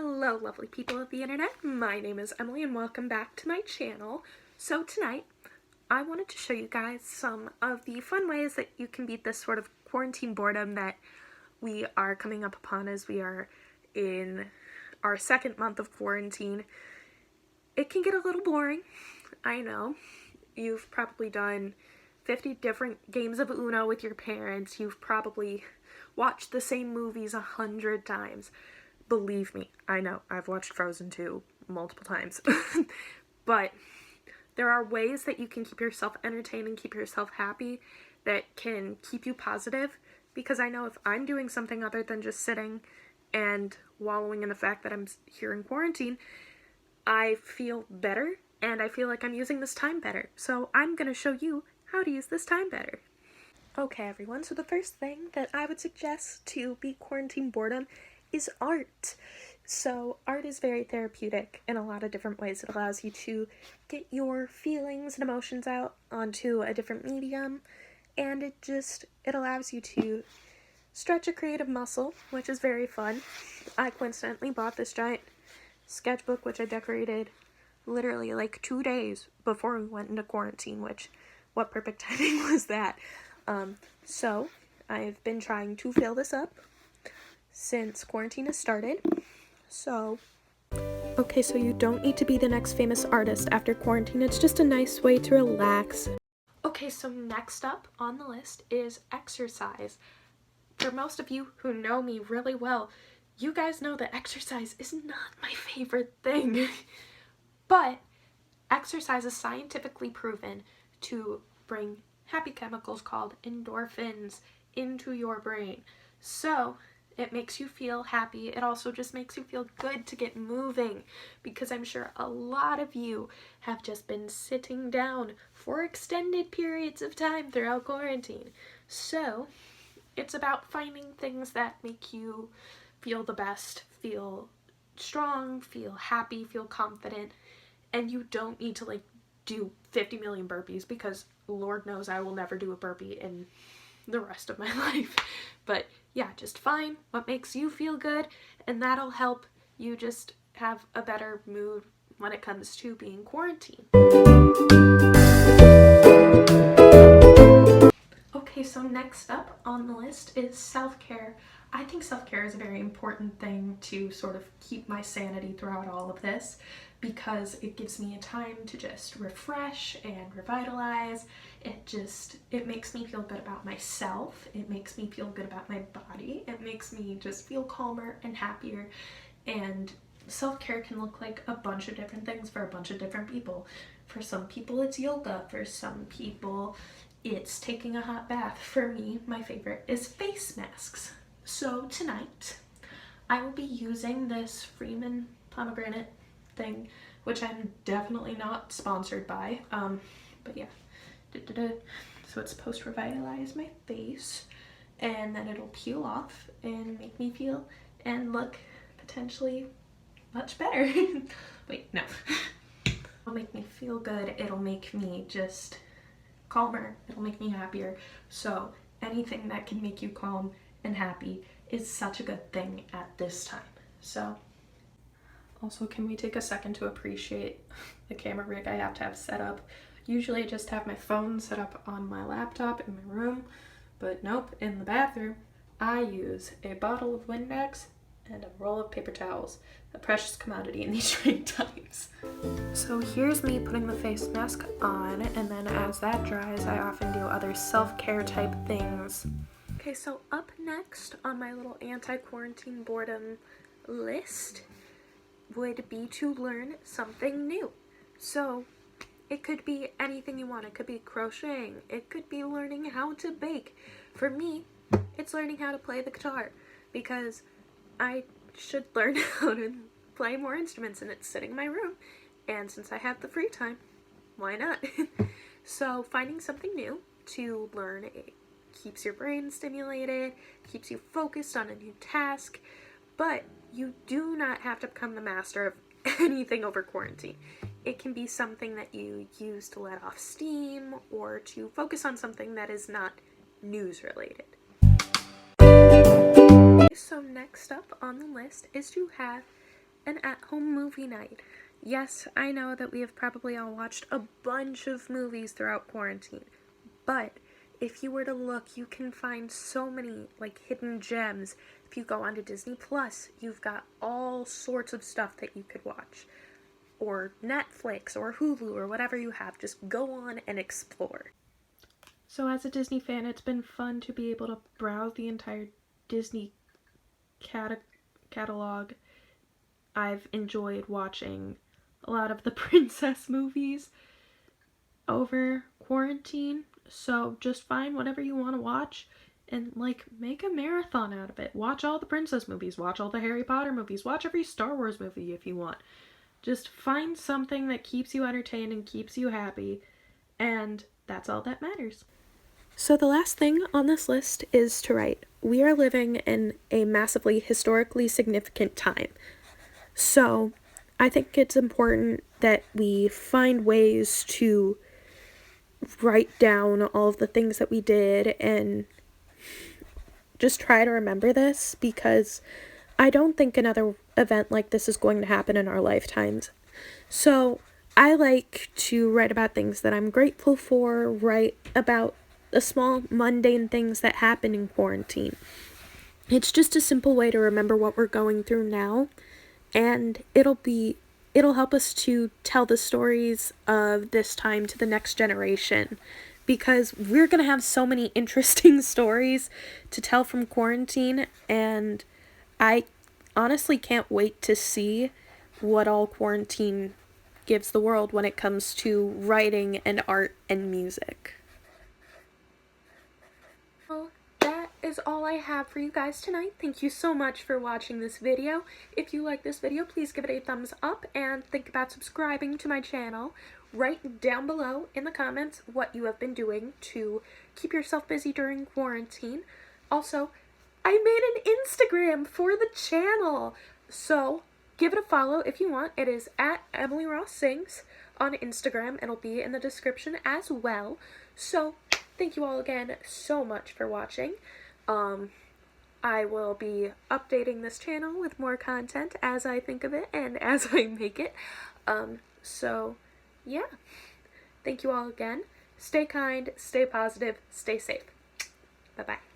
Hello lovely people of the internet, my name is Emily and welcome back to my channel. So tonight, I wanted to show you guys some of the fun ways that you can beat this sort of quarantine boredom that we are coming up upon as we are in our second month of quarantine. It can get a little boring, I know. You've probably done 50 different games of Uno with your parents. You've probably watched the same movies 100 times. Believe me, I know, I've watched Frozen 2 multiple times. But there are ways that you can keep yourself entertained and keep yourself happy that can keep you positive, because I know if I'm doing something other than just sitting and wallowing in the fact that I'm here in quarantine, I feel better and I feel like I'm using this time better. So I'm going to show you how to use this time better. Okay everyone, so the first thing that I would suggest to beat quarantine boredom is art. So art is very therapeutic in a lot of different ways. It allows you to get your feelings and emotions out onto a different medium, and it allows you to stretch a creative muscle, which is very fun. I coincidentally bought this giant sketchbook, which I decorated literally like 2 days before we went into quarantine, which, what perfect timing was that? So I've been trying to fill this up since quarantine has started. So you don't need to be the next famous artist after quarantine. It's just a nice way to relax. Okay, so next up on the list is exercise. For most of you who know me really well, you guys know that exercise is not my favorite thing. But exercise is scientifically proven to bring happy chemicals called endorphins into your brain. So it makes you feel happy. It also just makes you feel good to get moving, because I'm sure a lot of you have just been sitting down for extended periods of time throughout quarantine. So it's about finding things that make you feel the best, feel strong, feel happy, feel confident, and you don't need to do 50 million burpees, because Lord knows I will never do a burpee in the rest of my life. But yeah, just find what makes you feel good, and that'll help you just have a better mood when it comes to being quarantined. Okay, so next up on the list is self-care. I think self-care is a very important thing to sort of keep my sanity throughout all of this, because it gives me a time to just refresh and revitalize. It makes me feel good about myself. It makes me feel good about my body. It makes me just feel calmer and happier. And self-care can look like a bunch of different things for a bunch of different people. For some people it's yoga. For some people it's taking a hot bath. For me, my favorite is face masks. So tonight I will be using this Freeman pomegranate thing, which I'm definitely not sponsored by, but yeah. So it's supposed to revitalize my face, and then it'll peel off and make me feel and look potentially much better. Wait, no. It'll make me feel good. It'll make me just calmer. It'll make me happier. So anything that can make you calm and happy is such a good thing at this time. So also, can we take a second to appreciate the camera rig I have to have set up? Usually I just have my phone set up on my laptop in my room, but nope, in the bathroom I use a bottle of Windex and a roll of paper towels, a precious commodity in these trying times. So here's me putting the face mask on, and then as that dries I often do other self-care type things. Okay, so up next on my little anti-quarantine boredom list would be to learn something new. So it could be anything you want. It could be crocheting. It could be learning how to bake. For me, it's learning how to play the guitar, because I should learn how to play more instruments, and it's sitting in my room, and since I have the free time, why not? So finding something new to learn, it keeps your brain stimulated, keeps you focused on a new task, but you do not have to become the master of anything over quarantine. It can be something that you use to let off steam, or to focus on something that is not news related. So next up on the list is to have an at-home movie night. Yes, I know that we have probably all watched a bunch of movies throughout quarantine, but if you were to look, you can find so many like hidden gems. If you go onto Disney Plus, you've got all sorts of stuff that you could watch. Or Netflix or Hulu or whatever you have. Just go on and explore. So as a Disney fan, it's been fun to be able to browse the entire Disney catalog. I've enjoyed watching a lot of the princess movies over quarantine. So just find whatever you want to watch and like make a marathon out of it. Watch all the princess movies, watch all the Harry Potter movies, watch every Star Wars movie if you want. Just find something that keeps you entertained and keeps you happy, and that's all that matters. So the last thing on this list is to write. We are living in a massively historically significant time. So I think it's important that we find ways to write down all of the things that we did and just try to remember this, because I don't think another event like this is going to happen in our lifetimes. So I like to write about things that I'm grateful for, write about the small mundane things that happen in quarantine. It's just a simple way to remember what we're going through now, and it'll help us to tell the stories of this time to the next generation, because we're going to have so many interesting stories to tell from quarantine, and I honestly can't wait to see what all quarantine gives the world when it comes to writing and art and music. Well, that is all I have for you guys tonight. Thank you so much for watching this video. If you like this video, please give it a thumbs up and think about subscribing to my channel. Write down below in the comments what you have been doing to keep yourself busy during quarantine. Also, I made an Instagram for the channel, so give it a follow if you want. It is at Emily Ross Sings on Instagram. It'll be in the description as well. So thank you all again so much for watching. I will be updating this channel with more content as I think of it and as I make it. So yeah, thank you all again. Stay kind, stay positive, stay safe. Bye-bye.